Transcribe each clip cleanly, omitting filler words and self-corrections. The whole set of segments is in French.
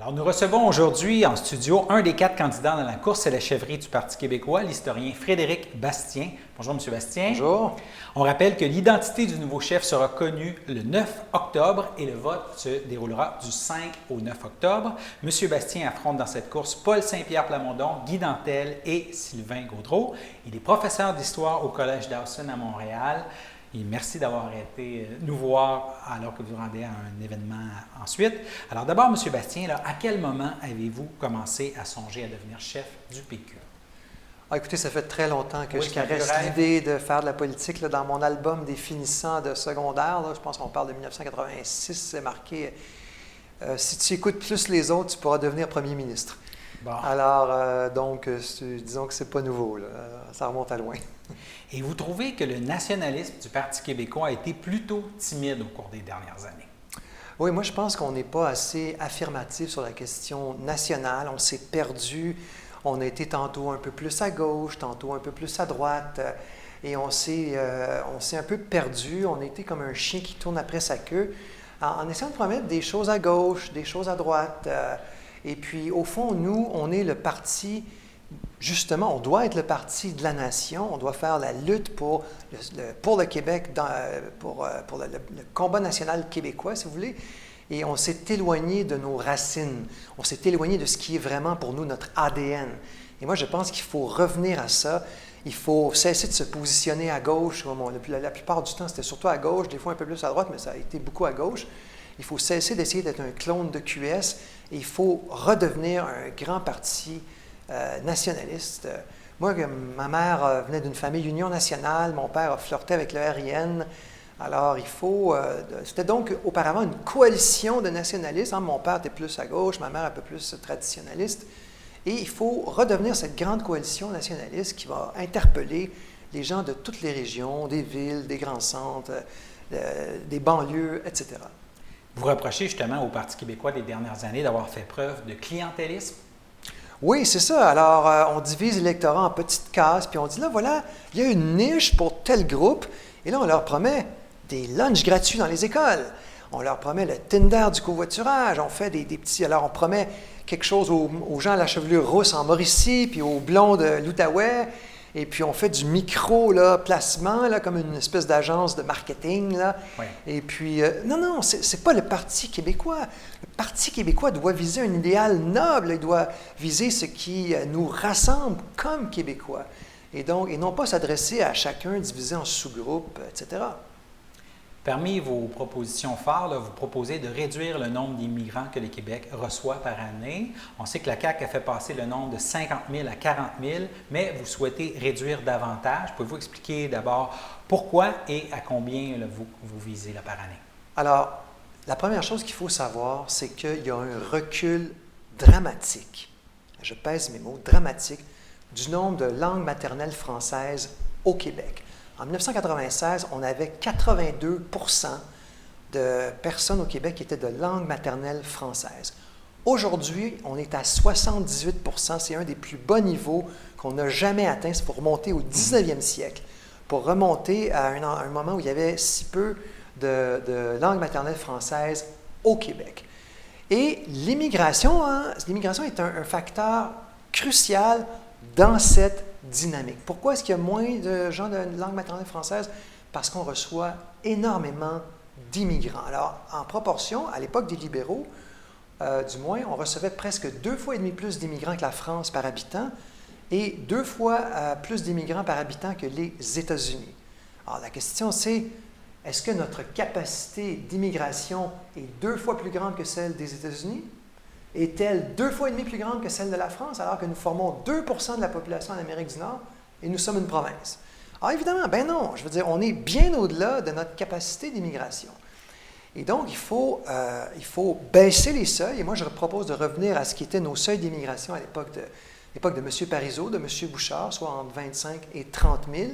Alors, nous recevons aujourd'hui en studio un des 4 candidats dans la course à la chefferie du Parti québécois, l'historien Frédéric Bastien. Bonjour, M. Bastien. Bonjour. On rappelle que l'identité du nouveau chef sera connue le 9 octobre et le vote se déroulera du 5 au 9 octobre. M. Bastien affronte dans cette course Paul Saint-Pierre Plamondon, Guy Dantel et Sylvain Gaudreault. Il est professeur d'histoire au Collège Dawson à Montréal. Et merci d'avoir été nous voir alors que vous vous rendez à un événement ensuite. Alors d'abord, M. Bastien, là, à quel moment avez-vous commencé à songer à devenir chef du PQ? Écoutez, ça fait très longtemps que Oui, je c'est un caresse peu rêve. l'idée de faire de la politique. Là, dans mon album des finissants de secondaire, là, je pense qu'on parle de 1986, c'est marqué si tu écoutes plus les autres, tu pourras devenir premier ministre. Bon. Alors, disons que c'est pas nouveau, là. Ça remonte à loin. Et vous trouvez que le nationalisme du Parti québécois a été plutôt timide au cours des dernières années? Oui, moi je pense qu'on n'est pas assez affirmatif sur la question nationale. On s'est perdu. On a été tantôt un peu plus à gauche, tantôt un peu plus à droite, et on s'est un peu perdu. On a été comme un chien qui tourne après sa queue, en essayant de promettre des choses à gauche, des choses à droite. Et puis, au fond, nous, on est le parti, justement, on doit être le parti de la nation. On doit faire la lutte pour le Québec, pour le combat national québécois, si vous voulez. Et on s'est éloigné de nos racines. On s'est éloigné de ce qui est vraiment pour nous notre ADN. Et moi, je pense qu'il faut revenir à ça. Il faut cesser de se positionner à gauche. La plupart du temps, c'était surtout à gauche, des fois un peu plus à droite, mais ça a été beaucoup à gauche. Il faut cesser d'essayer d'être un clone de QS et il faut redevenir un grand parti nationaliste. Moi, ma mère venait d'une famille Union nationale, mon père a flirté avec le RIN. Alors, c'était donc auparavant une coalition de nationalistes. Mon père était plus à gauche, ma mère un peu plus traditionnaliste. Et il faut redevenir cette grande coalition nationaliste qui va interpeller les gens de toutes les régions, des villes, des grands centres, des banlieues, etc. Vous reprochez justement au Parti québécois des dernières années d'avoir fait preuve de clientélisme? Oui, c'est ça. Alors, on divise l'électorat en petites cases, puis on dit, là, voilà, il y a une niche pour tel groupe, et là, on leur promet des lunchs gratuits dans les écoles. On leur promet le Tinder du covoiturage. On fait des petits... Alors, on promet quelque chose aux gens à la chevelure rousse en Mauricie, puis aux blonds de l'Outaouais. Et puis, on fait du micro-placement, comme une espèce d'agence de marketing. Là. Oui. Et puis, non, c'est pas le Parti québécois. Le Parti québécois doit viser un idéal noble. Il doit viser ce qui nous rassemble comme Québécois. Et non pas s'adresser à chacun divisé en sous-groupes, etc. Parmi vos propositions phares, là, vous proposez de réduire le nombre d'immigrants que le Québec reçoit par année. On sait que la CAQ a fait passer le nombre de 50 000 à 40 000, mais vous souhaitez réduire davantage. Pouvez-vous expliquer d'abord pourquoi et à combien là, vous visez là, par année? Alors, la première chose qu'il faut savoir, c'est qu'il y a un recul dramatique, je pèse mes mots, dramatique, du nombre de langues maternelles françaises au Québec. En 1996, on avait 82 % de personnes au Québec qui étaient de langue maternelle française. Aujourd'hui, on est à 78 %. C'est un des plus bas niveaux qu'on n'a jamais atteint. Il faut remonter au 19e siècle pour remonter à un moment où il y avait si peu de langue maternelle française au Québec. Et l'immigration est un facteur crucial dans cette dynamique. Pourquoi est-ce qu'il y a moins de gens de langue maternelle française? Parce qu'on reçoit énormément d'immigrants. Alors, en proportion, à l'époque des libéraux, du moins, on recevait presque 2 fois et demi plus d'immigrants que la France par habitant et 2 fois plus d'immigrants par habitant que les États-Unis. Alors, la question, c'est, est-ce que notre capacité d'immigration est 2 fois plus grande que celle des États-Unis? Est-elle 2 fois et demi plus grande que celle de la France, alors que nous formons 2 % de la population en Amérique du Nord et nous sommes une province? Alors évidemment, ben non, je veux dire, on est bien au-delà de notre capacité d'immigration. Et donc, il faut baisser les seuils, et moi je propose de revenir à ce qui était nos seuils d'immigration à l'époque de M. Parizeau, de M. Bouchard, soit entre 25 et 30 000,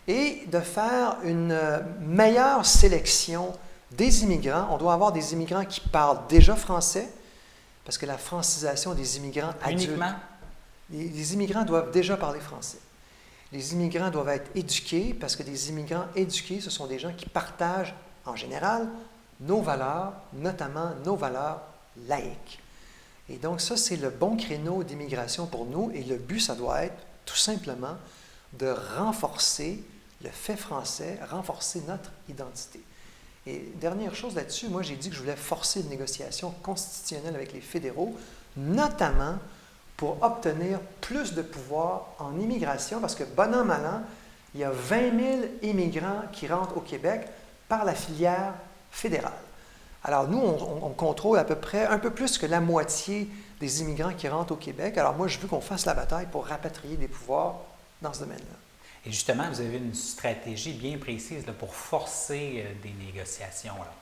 et de faire une meilleure sélection des immigrants. On doit avoir des immigrants qui parlent déjà français, parce que la francisation des immigrants adultes... Uniquement? Les immigrants doivent déjà parler français. Les immigrants doivent être éduqués, parce que des immigrants éduqués, ce sont des gens qui partagent, en général, nos valeurs, notamment nos valeurs laïques. Et donc, ça, c'est le bon créneau d'immigration pour nous. Et le but, ça doit être tout simplement de renforcer le fait français, renforcer notre identité. Et dernière chose là-dessus, moi, j'ai dit que je voulais forcer une négociation constitutionnelle avec les fédéraux, notamment pour obtenir plus de pouvoir en immigration, parce que, bon an, mal an, il y a 20 000 immigrants qui rentrent au Québec par la filière fédérale. Alors, nous, on contrôle à peu près un peu plus que la moitié des immigrants qui rentrent au Québec. Alors, moi, je veux qu'on fasse la bataille pour rapatrier des pouvoirs dans ce domaine-là. Et justement, vous avez une stratégie bien précise là, pour forcer des négociations. Là.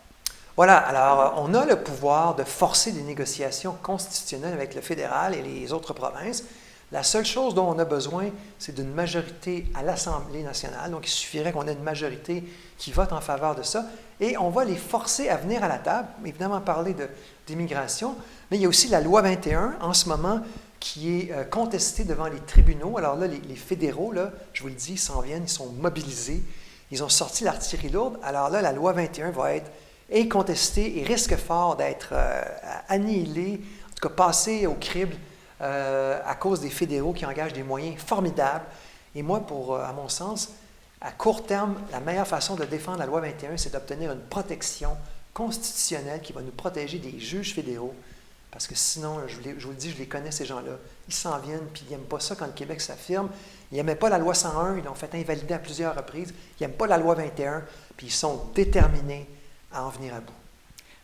Voilà, alors on a le pouvoir de forcer des négociations constitutionnelles avec le fédéral et les autres provinces. La seule chose dont on a besoin, c'est d'une majorité à l'Assemblée nationale. Donc, il suffirait qu'on ait une majorité qui vote en faveur de ça. Et on va les forcer à venir à la table, évidemment parler d'immigration, mais il y a aussi la loi 21 en ce moment qui est contestée devant les tribunaux. Alors là, les fédéraux, là, je vous le dis, ils s'en viennent, ils sont mobilisés. Ils ont sorti l'artillerie lourde. Alors là, la loi 21 va être contestée et risque fort d'être annihilée, en tout cas passée au crible à cause des fédéraux qui engagent des moyens formidables. Et moi, à mon sens, à court terme, la meilleure façon de défendre la loi 21, c'est d'obtenir une protection constitutionnelle qui va nous protéger des juges fédéraux. Parce que sinon, je vous le dis, je les connais, ces gens-là. Ils s'en viennent, puis ils n'aiment pas ça quand le Québec s'affirme. Ils n'aimaient pas la loi 101, ils l'ont fait invalider à plusieurs reprises. Ils n'aiment pas la loi 21, puis ils sont déterminés à en venir à bout.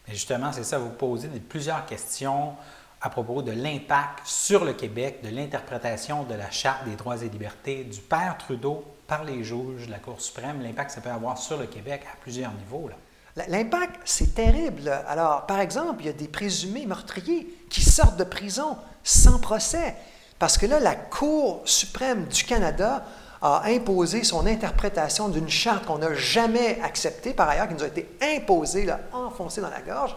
Mais justement, c'est ça, vous posez plusieurs questions à propos de l'impact sur le Québec de l'interprétation de la Charte des droits et libertés du père Trudeau par les juges de la Cour suprême, l'impact que ça peut avoir sur le Québec à plusieurs niveaux. Là. L'impact, c'est terrible. Alors, par exemple, il y a des présumés meurtriers qui sortent de prison sans procès. Parce que là, la Cour suprême du Canada a imposé son interprétation d'une charte qu'on n'a jamais acceptée, par ailleurs, qui nous a été imposée, là, enfoncée dans la gorge.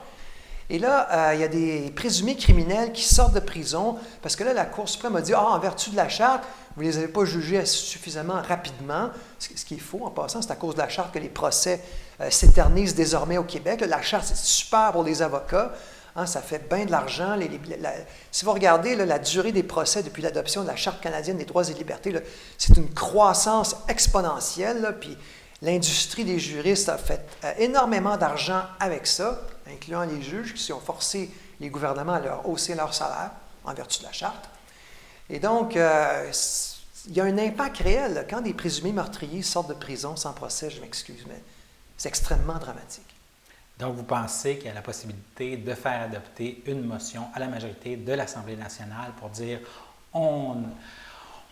Et là, il y a des présumés criminels qui sortent de prison parce que là, la Cour suprême a dit « Ah, en vertu de la charte, vous ne les avez pas jugés suffisamment rapidement. » Ce qui est faux, en passant, c'est à cause de la charte que les procès s'éternisent désormais au Québec. La charte, c'est super pour les avocats. Hein, ça fait bien de l'argent. Si vous regardez là, la durée des procès depuis l'adoption de la Charte canadienne des droits et libertés, c'est une croissance exponentielle. Là, puis l'industrie des juristes a fait énormément d'argent avec ça, incluant les juges qui ont forcé les gouvernements à leur hausser leur salaire en vertu de la Charte. Et donc, il y a un impact réel. Là. Quand des présumés meurtriers sortent de prison sans procès, je m'excuse, mais c'est extrêmement dramatique. Donc, vous pensez qu'il y a la possibilité de faire adopter une motion à la majorité de l'Assemblée nationale pour dire on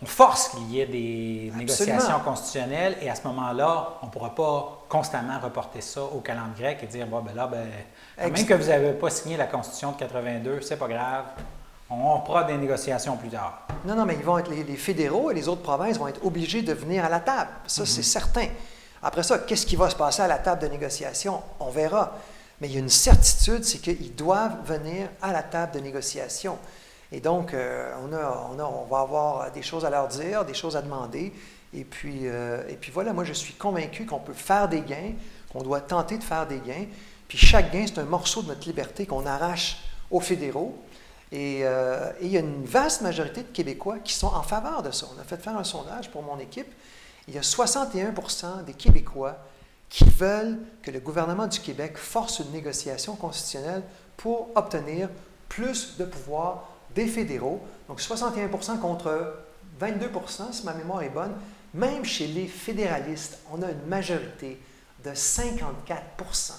force qu'il y ait des négociations constitutionnelles et à ce moment-là, on ne pourra pas constamment reporter ça au calendrier grec et dire, bon, ben là, même que vous n'avez pas signé la Constitution de 82, c'est pas grave, on fera des négociations plus tard. Non, mais ils vont être, les fédéraux et les autres provinces vont être obligés de venir à la table. Ça, c'est certain. Après ça, qu'est-ce qui va se passer à la table de négociation? On verra. Mais il y a une certitude, c'est qu'ils doivent venir à la table de négociation. Et donc, on va avoir des choses à leur dire, des choses à demander. Et puis voilà, moi, je suis convaincu qu'on peut faire des gains, qu'on doit tenter de faire des gains. Puis chaque gain, c'est un morceau de notre liberté qu'on arrache aux fédéraux. Et il y a une vaste majorité de Québécois qui sont en faveur de ça. On a fait faire un sondage pour mon équipe. Il y a 61% des Québécois qui veulent que le gouvernement du Québec force une négociation constitutionnelle pour obtenir plus de pouvoir des fédéraux. Donc 61% contre 22%, si ma mémoire est bonne. Même chez les fédéralistes, on a une majorité de 54%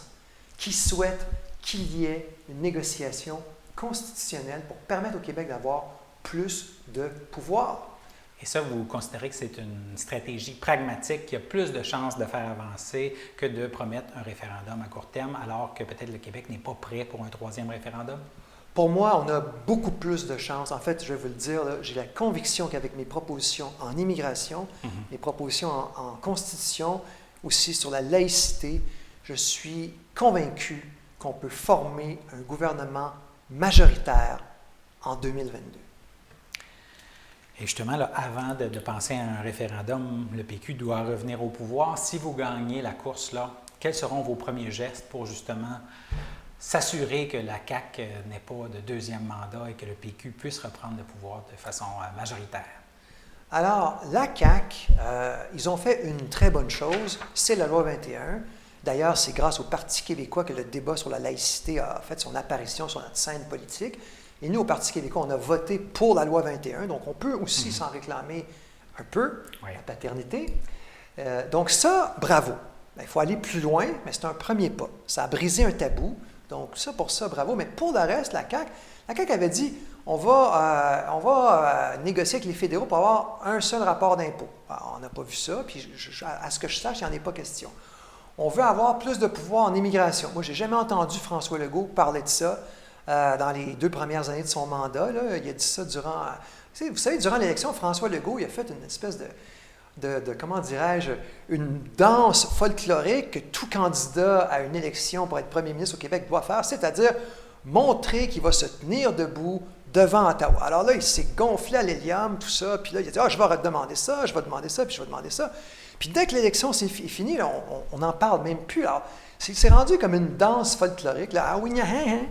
qui souhaitent qu'il y ait une négociation constitutionnelle pour permettre au Québec d'avoir plus de pouvoir. Et ça, vous considérez que c'est une stratégie pragmatique qui a plus de chances de faire avancer que de promettre un référendum à court terme, alors que peut-être le Québec n'est pas prêt pour un troisième référendum? Pour moi, on a beaucoup plus de chances. En fait, je vais vous le dire, j'ai la conviction qu'avec mes propositions en immigration, mes propositions en constitution, aussi sur la laïcité, je suis convaincu qu'on peut former un gouvernement majoritaire en 2022. Et justement, là, avant de penser à un référendum, le PQ doit revenir au pouvoir. Si vous gagnez la course, là, quels seront vos premiers gestes pour justement s'assurer que la CAQ n'ait pas de deuxième mandat et que le PQ puisse reprendre le pouvoir de façon majoritaire? Alors, la CAQ, ils ont fait une très bonne chose, c'est la loi 21. D'ailleurs, c'est grâce au Parti québécois que le débat sur la laïcité a fait son apparition sur notre scène politique. Et nous, au Parti québécois, on a voté pour la loi 21, donc on peut aussi s'en réclamer un peu, la paternité. Donc ça, bravo. Ben, il faut aller plus loin, mais c'est un premier pas. Ça a brisé un tabou, donc ça, pour ça, bravo. Mais pour le reste, la CAQ avait dit, on va négocier avec les fédéraux pour avoir un seul rapport d'impôt. On n'a pas vu ça, puis à ce que je sache, il n'y en est pas question. On veut avoir plus de pouvoir en immigration. Moi, je n'ai jamais entendu François Legault parler de ça dans les 2 premières années de son mandat. Là. Il a dit ça durant... Vous savez, durant l'élection, François Legault, il a fait une espèce de comment dirais-je, une danse folklorique que tout candidat à une élection pour être premier ministre au Québec doit faire, c'est-à-dire montrer qu'il va se tenir debout devant Ottawa. Alors là, il s'est gonflé à l'hélium, tout ça, puis là, il a dit « Ah, je vais demander ça, je vais demander ça, puis je vais demander ça. » Puis dès que l'élection est finie, là, on n'en parle même plus. Alors, c'est rendu comme une danse folklorique. Là. Ah oui, hein.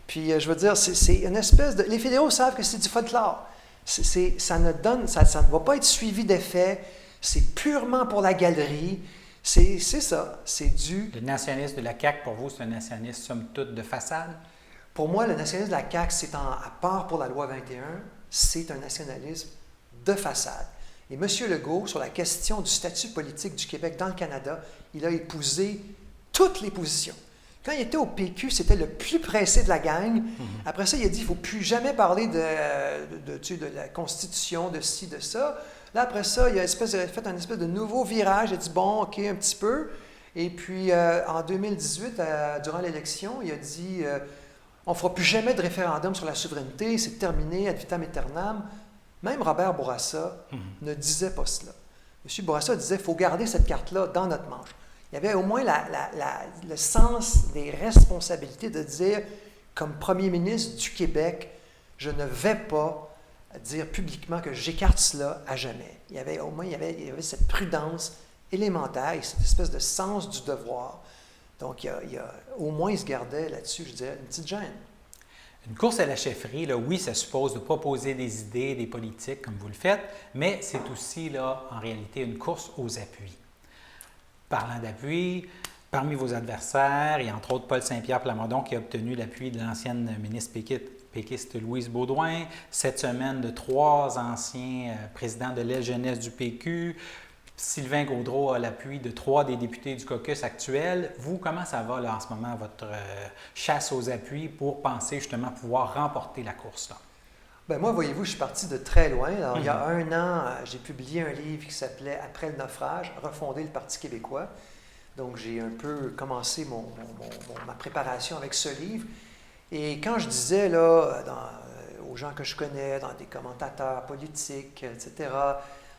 Puis je veux dire, c'est une espèce de... Les fédéraux savent que c'est du folklore. Ça ne va pas être suivi d'effet. C'est purement pour la galerie. C'est ça. C'est du... Le nationalisme de la CAQ, pour vous, c'est un nationalisme, somme toute, de façade? Pour moi, le nationalisme de la CAQ, c'est à part pour la loi 21, c'est un nationalisme de façade. Et M. Legault, sur la question du statut politique du Québec dans le Canada, il a épousé toutes les positions. Quand il était au PQ, c'était le plus pressé de la gang. Après ça, il a dit qu'il ne faut plus jamais parler de la Constitution, de ci, de ça. Là, après ça, il a fait un espèce de nouveau virage. Il a dit, bon, OK, un petit peu. Et puis, en 2018, durant l'élection, il a dit, on ne fera plus jamais de référendum sur la souveraineté, c'est terminé, ad vitam aeternam. Même Robert Bourassa ne disait pas cela. M. Bourassa disait, il faut garder cette carte-là dans notre manche. Il y avait au moins le sens des responsabilités de dire, comme premier ministre du Québec, je ne vais pas dire publiquement que j'écarte cela à jamais. Il y avait cette prudence élémentaire et cette espèce de sens du devoir. Donc, au moins, il se gardait là-dessus, je dirais, une petite gêne. Une course à la chefferie, là, oui, ça suppose de proposer des idées, des politiques, comme vous le faites, mais c'est aussi, là, en réalité, une course aux appuis. Parlant d'appui, parmi vos adversaires, il y a entre autres Paul Saint-Pierre Plamondon qui a obtenu l'appui de l'ancienne ministre péquiste Louise Baudouin, cette semaine de 3 anciens présidents de l'aile jeunesse du PQ, Sylvain Gaudreault a l'appui de 3 des députés du caucus actuel. Vous, comment ça va là, en ce moment, votre chasse aux appuis pour penser justement pouvoir remporter la course? Là? Bien, moi, voyez-vous, je suis parti de très loin. Alors, il y a 1 an, j'ai publié un livre qui s'appelait « Après le naufrage, refonder le Parti québécois ». Donc, j'ai un peu commencé ma préparation avec ce livre. Et quand je disais là, aux gens que je connais, dans des commentateurs politiques, etc.,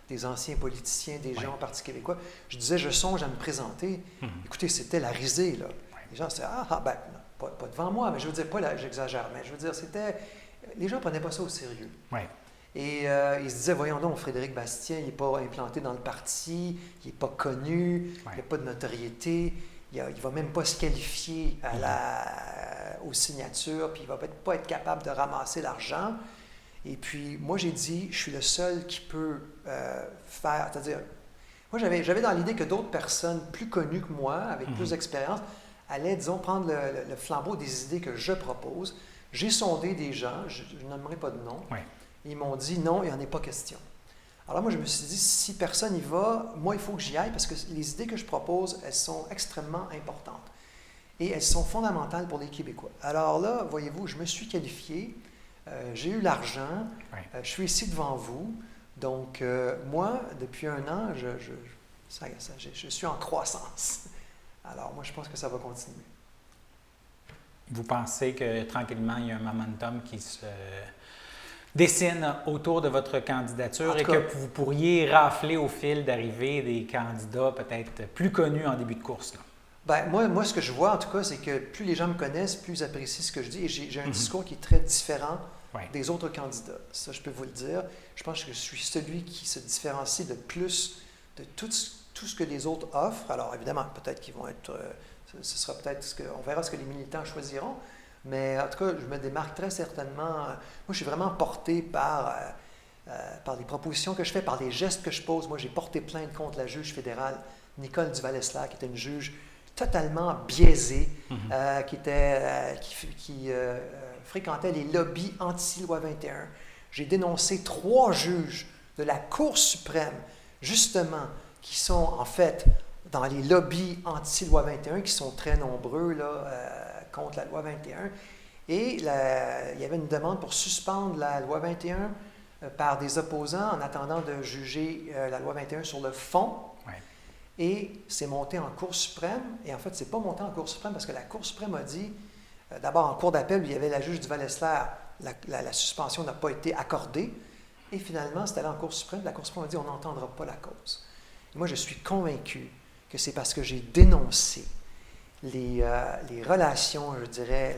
des anciens politiciens, des gens au Parti québécois, je disais, je songe à me présenter. Écoutez, c'était la risée, là. Les gens disaient, pas devant moi, mais je veux dire, j'exagère, mais je veux dire, les gens ne prenaient pas ça au sérieux. Et ils se disaient, voyons donc, Frédéric Bastien, il n'est pas implanté dans le parti, il n'est pas connu, il n'a pas de notoriété, il ne va même pas se qualifier aux signatures, puis il ne va pas être capable de ramasser l'argent. Et puis, moi, j'ai dit, je suis le seul qui peut faire, c'est-à-dire, moi, j'avais dans l'idée que d'autres personnes plus connues que moi, avec plus d'expérience, allaient, disons, prendre le flambeau des idées que je propose. J'ai sondé des gens, je ne nommerai pas de nom, et ils m'ont dit, non, il n'y en est pas question. Alors moi, je me suis dit, si personne n'y va, moi, il faut que j'y aille, parce que les idées que je propose, elles sont extrêmement importantes. Et elles sont fondamentales pour les Québécois. Alors là, voyez-vous, je me suis qualifié, j'ai eu l'argent, je suis ici devant vous. Donc, moi, depuis 1 an, je suis en croissance. Alors, moi, je pense que ça va continuer. Vous pensez que tranquillement, il y a un momentum qui se dessine autour de votre candidature et que vous pourriez rafler au fil d'arrivée des candidats peut-être plus connus en début de course? Là? Bien, moi, ce que je vois, en tout cas, c'est que plus les gens me connaissent, plus ils apprécient ce que je dis. Et j'ai un discours qui est très différent des autres candidats. Ça, je peux vous le dire. Je pense que je suis celui qui se différencie de plus de tout ce que les autres offrent. Alors, évidemment, peut-être qu'ils vont être Ce sera peut-être on verra ce que les militants choisiront. Mais en tout cas, je me démarque très certainement. Moi, je suis vraiment porté par les propositions que je fais, par les gestes que je pose. Moi, j'ai porté plainte contre la juge fédérale Nicole Duval-Eslard, qui était une juge totalement biaisée, qui fréquentait les lobbies anti-loi 21. J'ai dénoncé 3 juges de la Cour suprême, justement, qui sont en fait dans les lobbies anti-loi 21, qui sont très nombreux là, contre la loi 21. Et il y avait une demande pour suspendre la loi 21 par des opposants en attendant de juger la loi 21 sur le fond. Ouais. Et c'est monté en Cour suprême. Et en fait, c'est pas monté en Cour suprême parce que la Cour suprême a dit, d'abord en cour d'appel, il y avait la juge Duval-Eslard, la suspension n'a pas été accordée. Et finalement, c'est allé en Cour suprême. La Cour suprême a dit, on n'entendra pas la cause. Et moi, je suis convaincu que c'est parce que j'ai dénoncé les relations, je dirais,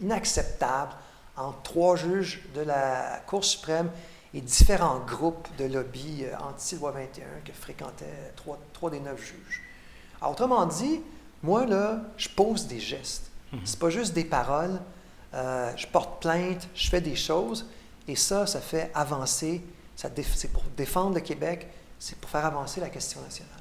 inacceptables entre 3 juges de la Cour suprême et différents groupes de lobby anti-loi 21 que fréquentaient 3 des 9 juges. Alors, autrement dit, moi, là, je pose des gestes. C'est pas juste des paroles. Je porte plainte, je fais des choses. Et ça fait avancer. C'est pour défendre le Québec, c'est pour faire avancer la question nationale.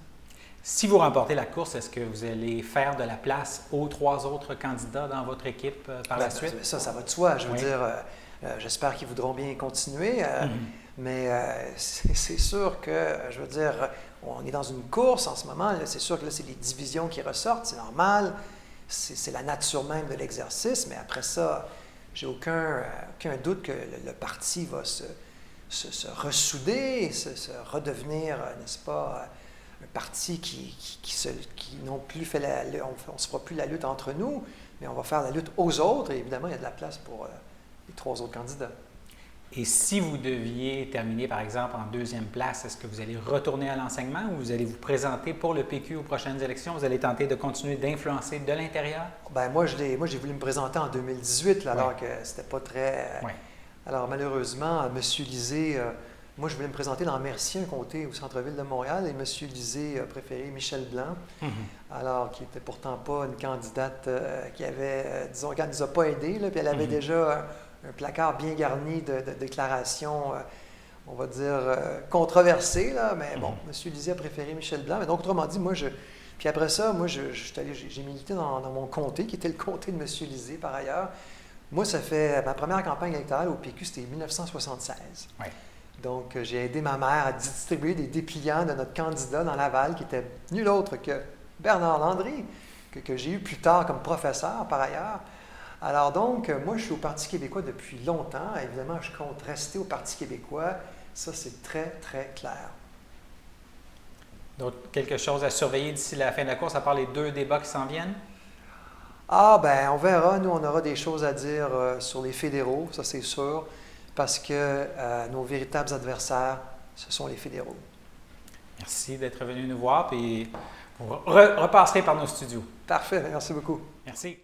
Si vous remportez la course, est-ce que vous allez faire de la place aux 3 autres candidats dans votre équipe par la suite? Ça va de soi. Je veux dire, j'espère qu'ils voudront bien continuer. Mais c'est sûr que, je veux dire, on est dans une course en ce moment. C'est sûr que là, c'est les divisions qui ressortent. C'est normal. C'est la nature même de l'exercice. Mais après ça, j'ai aucun doute que le parti va se ressouder, se redevenir, n'est-ce pas, un parti qui non plus fait on ne se fera plus la lutte entre nous, mais on va faire la lutte aux autres. Et évidemment, il y a de la place pour les 3 autres candidats. Et si vous deviez terminer, par exemple, en 2e place, est-ce que vous allez retourner à l'enseignement ou vous allez vous présenter pour le PQ aux prochaines élections? Vous allez tenter de continuer d'influencer de l'intérieur? Bien, moi, j'ai voulu me présenter en 2018, là, alors que c'était pas très... Oui. Alors, malheureusement, M. Lisée, moi, je voulais me présenter dans Mercier, un comté au centre-ville de Montréal, et M. Lisée a préféré Michel Blanc, alors qui n'était pourtant pas une candidate qui avait, disons, qui ne nous a pas aidés, là, puis elle avait déjà un placard bien garni de déclarations, on va dire, controversées, là, mais bon, M. Lisée a préféré Michel Blanc. Mais donc, autrement dit, puis après ça, moi, j'ai milité dans mon comté, qui était le comté de M. Lisée, par ailleurs. Moi, ça fait ma première campagne électorale au PQ, c'était 1976. Oui. Donc, j'ai aidé ma mère à distribuer des dépliants de notre candidat dans Laval, qui était nul autre que Bernard Landry, que j'ai eu plus tard comme professeur, par ailleurs. Alors donc, moi, je suis au Parti québécois depuis longtemps. Évidemment, je compte rester au Parti québécois. Ça, c'est très, très clair. Donc, quelque chose à surveiller d'ici la fin de la course, à part les 2 débats qui s'en viennent? Ah, ben, on verra. Nous, on aura des choses à dire sur les fédéraux, ça, c'est sûr, parce que nos véritables adversaires, ce sont les fédéraux. Merci d'être venu nous voir, puis vous repasserez par nos studios. Parfait. Merci beaucoup. Merci.